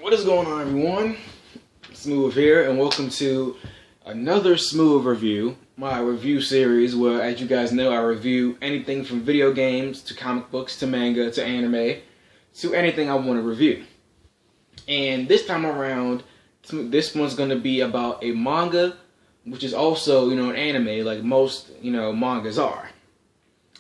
What is going on, everyone? Smoove here, and welcome to another Smoove review, my review series where, as you guys know, I review anything from video games to comic books to manga to anime to anything I want to review. And this time around, this one's going to be about a manga, which is also, an anime like most, mangas are.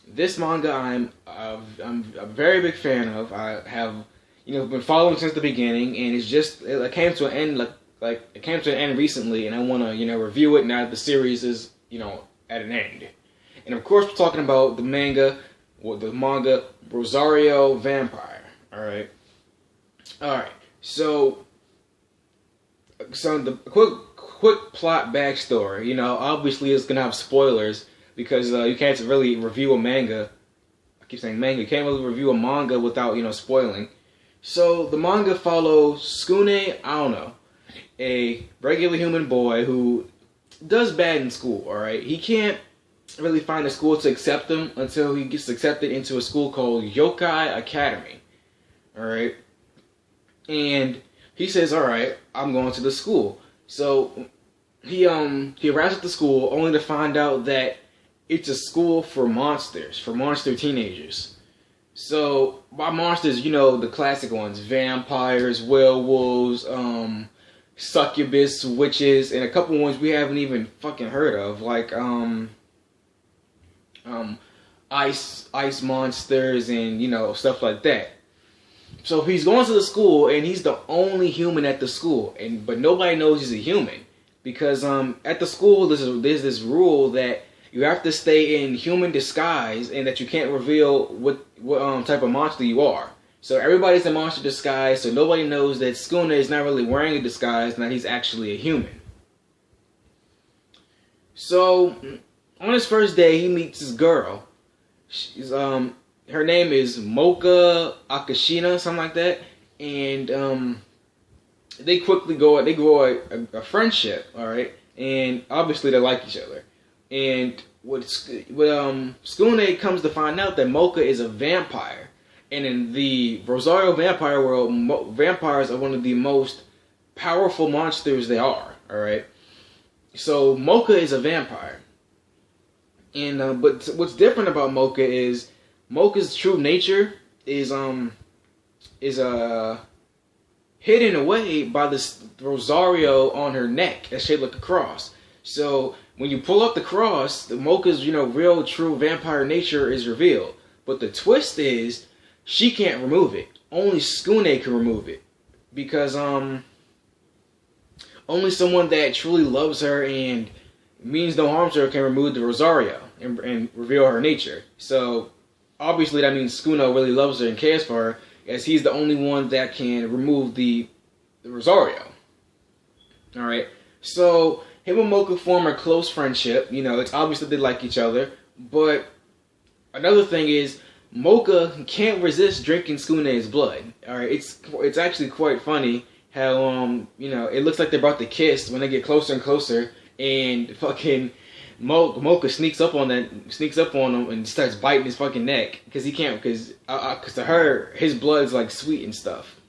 This manga I'm a very big fan of. I have been following since the beginning, and it came to an end it came to an end recently, and I want to review it now that the series is at an end. And of course, we're talking about the manga Rosario+Vampire. All right. So the quick plot backstory. Obviously it's gonna have spoilers because you can't really review a manga. I keep saying manga. You can't really review a manga without spoiling. So the manga follows Smoove, a regular human boy who does bad in school, alright? He can't really find a school to accept him until he gets accepted into a school called Yokai Academy, alright? And he says, alright, I'm going to the school. So he arrives at the school only to find out that it's a school for monsters, for monster teenagers. So, by monsters, the classic ones. Vampires, werewolves, succubus, witches, and a couple ones we haven't even fucking heard of. Like, ice monsters and, stuff like that. So, he's going to the school, and he's the only human at the school. But nobody knows he's a human. Because, at the school, there's this rule that you have to stay in human disguise, and that you can't reveal what type of monster you are. So everybody's in monster disguise, so nobody knows that Smoove is not really wearing a disguise, and that he's actually a human. So on his first day, he meets this girl. She's her name is Mocha Akashina, something like that, and they grow a friendship, all right, and obviously they like each other. And Smoove comes to find out that Mocha is a vampire. And in the Rosario Vampire world, vampires are one of the most powerful monsters there are, alright? So Mocha is a vampire. And but what's different about Mocha is Mocha's true nature is hidden away by this Rosario on her neck that's shaped like a cross. So when you pull up the cross, the Mocha's, real true vampire nature is revealed. But the twist is, she can't remove it. Only Smoove can remove it. Because, only someone that truly loves her and means no harm to her can remove the Rosario and reveal her nature. So, obviously that means Smoove really loves her and cares for her, as he's the only one that can remove the Rosario. Alright, so him and Mocha form a close friendship. It's obvious that they like each other. But another thing is, Mocha can't resist drinking Smoove's blood. Alright, it's actually quite funny how it looks like they're about to kiss when they get closer and closer, and fucking Mocha sneaks up on him and starts biting his fucking neck because he can't, because to her his blood's like sweet and stuff.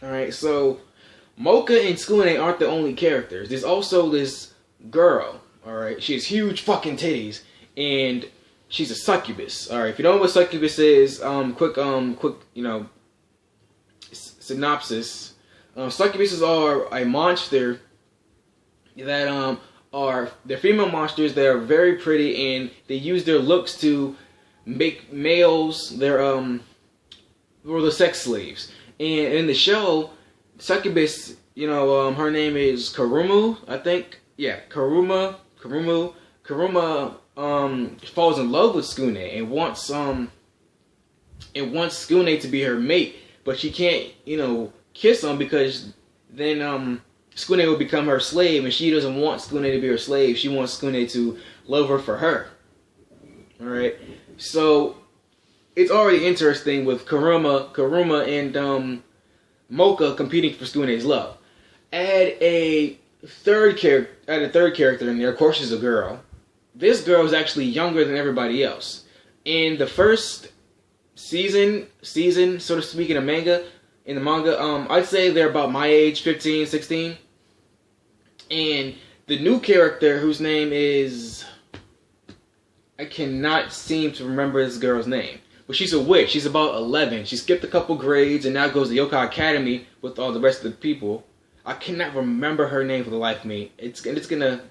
Alright, so Mocha and Smoove aren't the only characters. There's also this girl, alright? She has huge fucking titties, and she's a succubus. Alright, if you don't know what succubus is, quick, synopsis. Succubuses are a monster that, they're female monsters that are very pretty, and they use their looks to make males the sex slaves. And in the show, succubus, her name is Karumu, I think. Yeah, Karumu falls in love with Smoove and wants Smoove to be her mate, but she can't, kiss him because then Smoove will become her slave, and she doesn't want Smoove to be her slave. She wants Smoove to love her for her. Alright, so it's already interesting with Karuma and Mocha competing for Smoove's love. Add a third character in there. Of course, she's a girl. This girl is actually younger than everybody else. In the first season, so to speak, in a manga, in the manga. I'd say they're about my age, 15, 16. And the new character, whose name is... I cannot seem to remember this girl's name. But she's a witch. She's about 11. She skipped a couple grades and now goes to Yokai Academy with all the rest of the people. I cannot remember her name for the life of me. It's gonna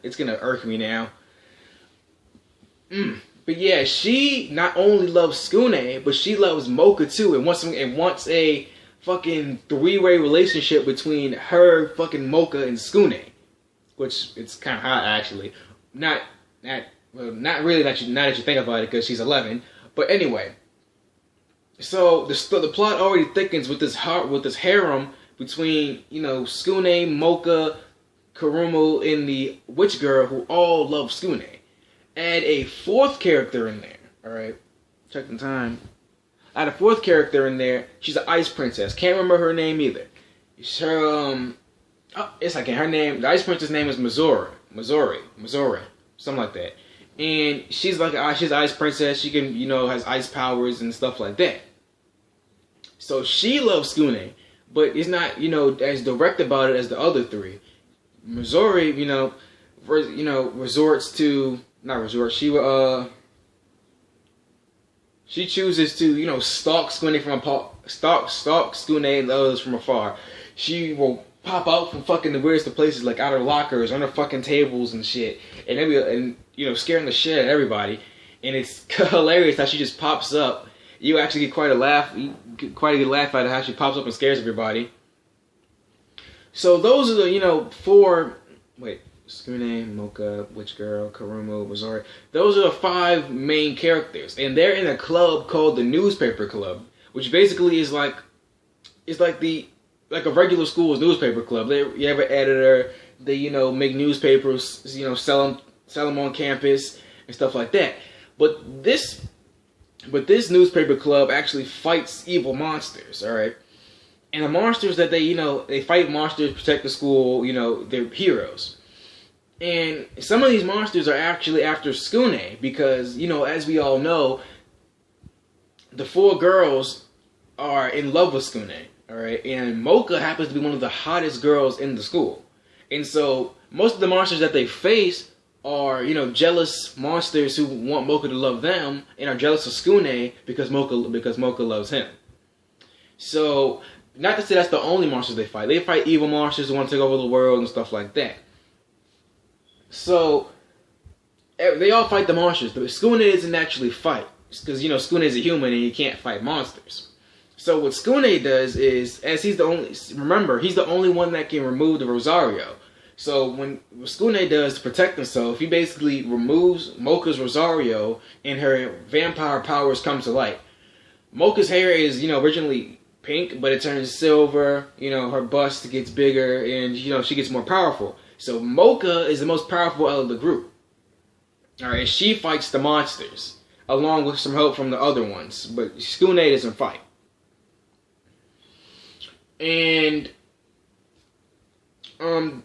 irk me now. But yeah, she not only loves Skune, but she loves Mocha too, and wants a fucking three-way relationship between her, fucking Mocha, and Skune. Which it's kind of hot actually. Not really. Now that you think about it, because she's 11. But anyway. So the plot already thickens with this harem between, you know, Skune, Mocha, Kurumu, and the witch girl, who all love Skune. Add a fourth character in there. All right, check the time. Add a fourth character in there. She's an ice princess. Can't remember her name either. Her her name. The ice princess name is Missouri, something like that. And she's she's an ice princess. She can, you know, has ice powers and stuff like that. So she loves Skune, but is not, you know, as direct about it as the other three. Missouri, resorts to, not resort. She chooses to, you know, stalk Skune stalk Skune and the others from afar. She will pop out from fucking the weirdest of places, like out of lockers, under fucking tables and shit, and you know, scaring the shit out of everybody. And it's hilarious how she just pops up. You actually get quite a good laugh out of how she pops up and scares everybody. So those are the, you know, Skune, Mocha, Witch Girl, Kurumu, Missouri. Those are the 5 main characters, and they're in a club called the Newspaper Club, which basically is like a regular school's newspaper club. You have an editor. They, you know, make newspapers, you know, sell them on campus and stuff like that. But this newspaper club actually fights evil monsters, all right? And the monsters that they fight monsters, protect the school, you know, they're heroes. And some of these monsters are actually after Skune because, you know, as we all know, the 4 girls are in love with Skune, all right? And Mocha happens to be one of the hottest girls in the school. And so most of the monsters that they face are, you know, jealous monsters who want Mocha to love them and are jealous of Skune because Mocha loves him. So, not to say that's the only monsters they fight. They fight evil monsters who want to take over the world and stuff like that. So, they all fight the monsters. But Skune doesn't actually fight. Because, you know, Skune is a human and he can't fight monsters. So what Skune does is, as he's the only one that can remove the Rosario. So what Skune does to protect himself, he basically removes Mocha's Rosario and her vampire powers come to light. Mocha's hair is, you know, originally pink, but it turns silver. You know, her bust gets bigger and, you know, she gets more powerful. So Mocha is the most powerful out of the group. Alright, she fights the monsters, along with some help from the other ones. But Skune doesn't fight. And, at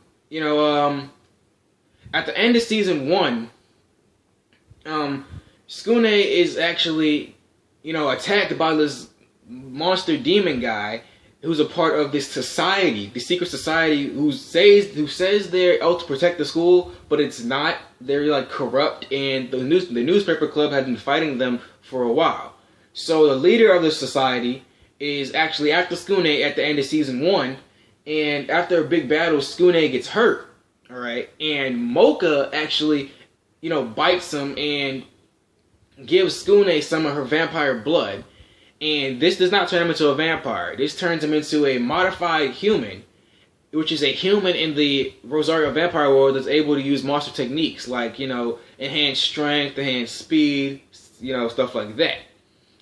the end of season 1, Skune is actually, you know, attacked by this monster demon guy who's a part of this society, the secret society, who says they're out to protect the school, but it's not. They're like corrupt, and the newspaper club had been fighting them for a while. So the leader of the society is actually after Skune at the end of season 1, and after a big battle, Skune gets hurt. All right, and Mocha actually, you know, bites him and gives Skune some of her vampire blood. And this does not turn him into a vampire. This turns him into a modified human, which is a human in the Rosario Vampire world that's able to use monster techniques like, you know, enhanced strength, enhanced speed, you know, stuff like that.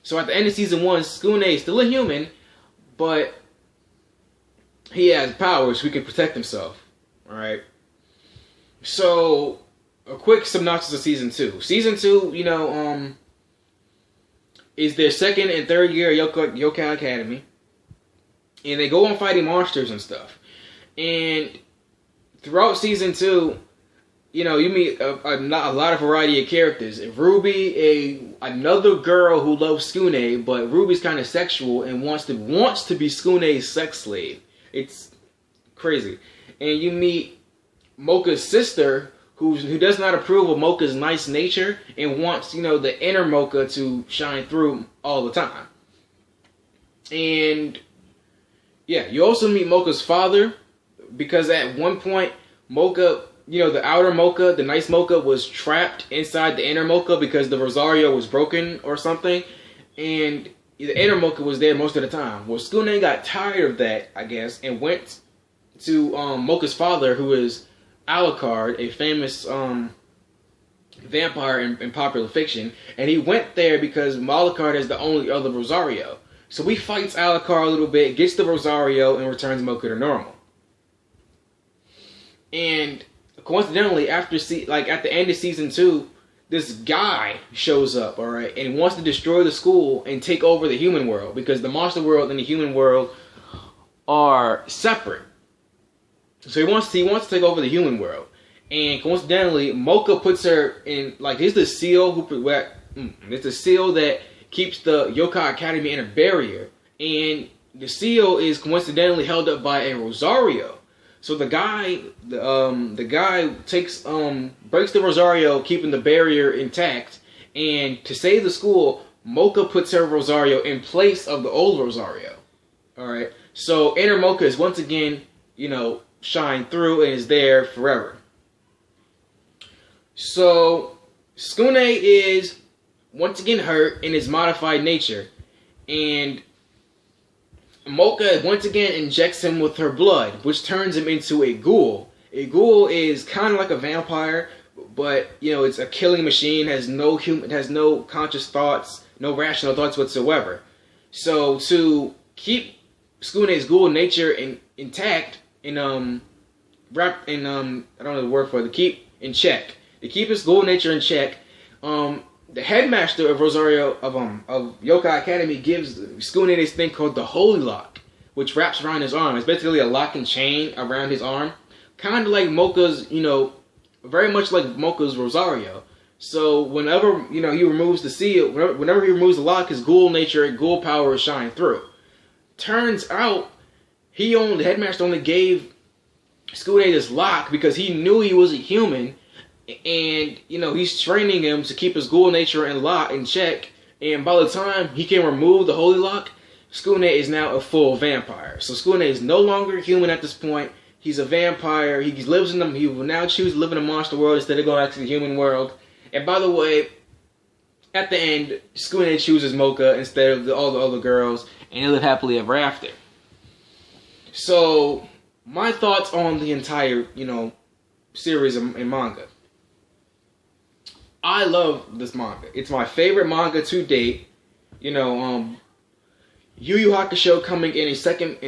So at the end of season 1, Skune is still a human, but he has powers so he can protect himself. Alright? So, a quick synopsis of season 2. Season 2, you know, is their second and third year at Yokai Academy. And they go on fighting monsters and stuff. And throughout season 2, you meet a lot of variety of characters. Ruby, another girl who loves Skune, but Ruby's kind of sexual and wants to be Skune's sex slave. It's crazy. And you meet Mocha's sister, who does not approve of Mocha's nice nature and wants, the inner Mocha to shine through all the time. And yeah, you also meet Mocha's father, because at one point Mocha, the outer Mocha, the nice Mocha, was trapped inside the inner Mocha because the Rosario was broken or something, and the inner Mocha was there most of the time. Well, Skune got tired of that, I guess, and went to Mocha's father, who is Alucard, a famous vampire in popular fiction, and he went there because Alucard is the only other Rosario. So he fights Alucard a little bit, gets the Rosario, and returns Mocha to normal. And coincidentally, at the end of season 2, this guy shows up, alright, and wants to destroy the school and take over the human world, because the monster world and the human world are separate. So he wants to take over the human world. And coincidentally, Mocha puts her in, here's the seal it's a seal that keeps the Yokai Academy in a barrier, and the seal is coincidentally held up by a Rosario. So the guy breaks the Rosario, keeping the barrier intact, and to save the school, Mocha puts her Rosario in place of the old Rosario. Alright, so inner Mocha is once again, shine through and is there forever. So Skune is once again hurt in his modified nature, and Mocha once again injects him with her blood, which turns him into a ghoul. A ghoul is kind of like a vampire, but it's a killing machine, has no conscious thoughts, no rational thoughts whatsoever. So to keep Skune's ghoul nature intact, I don't know the word for it, to keep his ghoul nature in check, the headmaster of Rosario of Yokai Academy gives Skune this thing called the Holy Lock, which wraps around his arm. It's basically a lock and chain around his arm, kind of like Mocha's, very much like Mocha's Rosario. So whenever he removes the seal, whenever he removes the lock, his ghoul nature, ghoul power is shine through. Turns out the headmaster only gave Skune this lock because he knew he was a human. And, he's training him to keep his ghoul nature in check. And by the time he can remove the Holy Lock, Skune is now a full vampire. So Skune is no longer human at this point. He's a vampire. He will now choose to live in a monster world instead of going back to the human world. And by the way, at the end, Skune chooses Mocha instead of all the other girls. And they live happily ever after. So, my thoughts on the entire, series in manga. I love this manga. It's my favorite manga to date. Yu Yu Hakusho coming in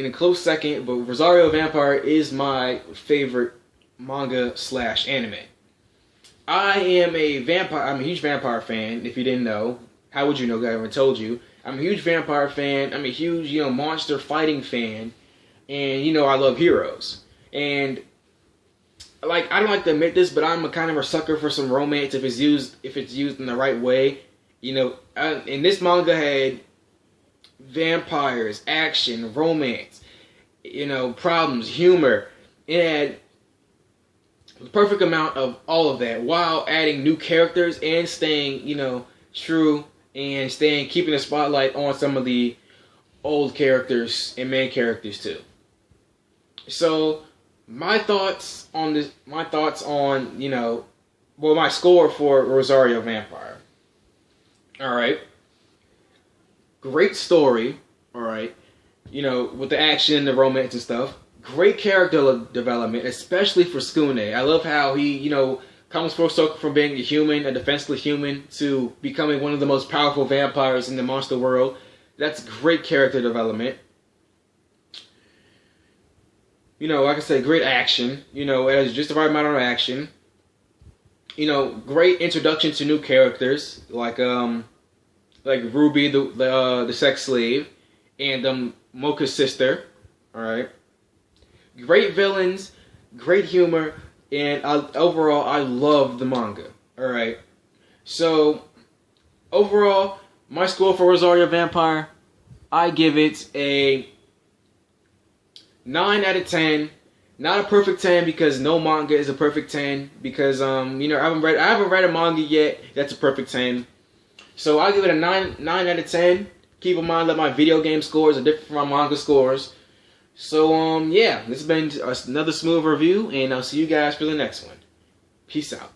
a close second, but Rosario+Vampire is my favorite manga / anime. I am I'm a huge vampire fan, if you didn't know. How would you know? I haven't told you. I'm a huge vampire fan. I'm a huge, monster fighting fan. And, I love heroes. And I don't like to admit this, but I'm a kind of a sucker for some romance if it's used in the right way. And this manga had vampires, action, romance, problems, humor. It had the perfect amount of all of that while adding new characters and staying, true and keeping the spotlight on some of the old characters and main characters too. So my thoughts on my score for Rosario+Vampire. Alright. Great story, alright. With the action, the romance and stuff. Great character development, especially for Skune. I love how he, comes full circle from being a human, a defenseless human, to becoming one of the most powerful vampires in the monster world. That's great character development. Like I said, great action. It has just the right amount of action. Great introduction to new characters like Ruby, the sex slave, and Mocha's sister. All right. Great villains, great humor, and overall I love the manga. All right, so overall my score for Rosario+Vampire, I give it a 9 out of 10. Not a perfect 10 because no manga is a perfect 10 because you know I haven't read a manga yet that's a perfect 10. So I'll give it a 9 out of 10. Keep in mind that my video game scores are different from my manga scores. So yeah, this has been another Smoove review, and I'll see you guys for the next one. Peace out.